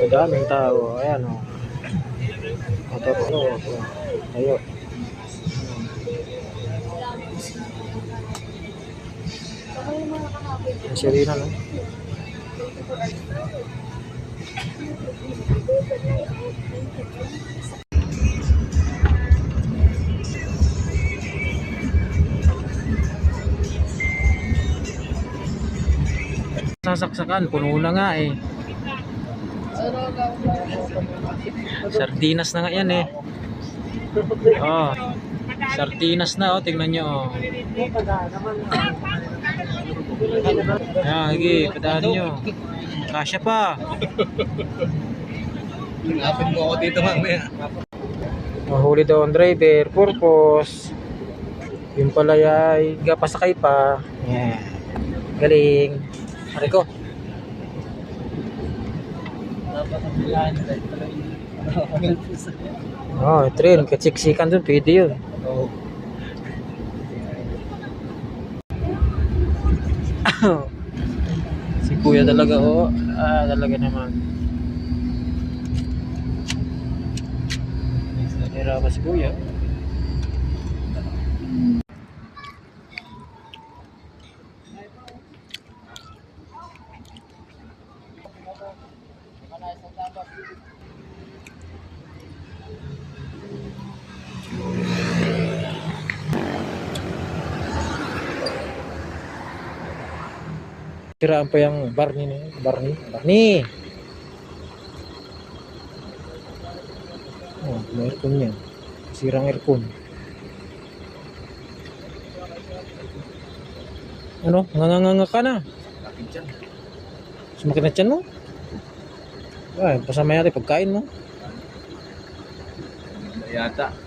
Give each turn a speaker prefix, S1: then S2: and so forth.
S1: Daming tao. Ayan o. Ito. Ayo. Sirina no. Sasaksakan, puno na nga eh. Sardinas na nga yan eh. Oh, sardinas na oh, tingnan nyo oh. Ayan, sige, padaan nyo. Kasya pa.
S2: Ngapin mo ako dito mamaya.
S1: Mahuli daw ang driver, purpose. Yung pala ay gapasakay pa. Yeah. Galing. Ari ko. Oh, train, katsiksikan dun, pwede yun.
S2: Oo.
S1: Si kuya talaga oh. Talaga naman. Nira pa si kuya. Tiraan pa yung Barney na yun. Barney! Oh, may aircon yan. Sirang aircon. Ano? Nganganga ka na. Sumakit na tiyan mo? Ay, pasama yata pagkain mo.
S2: Yata.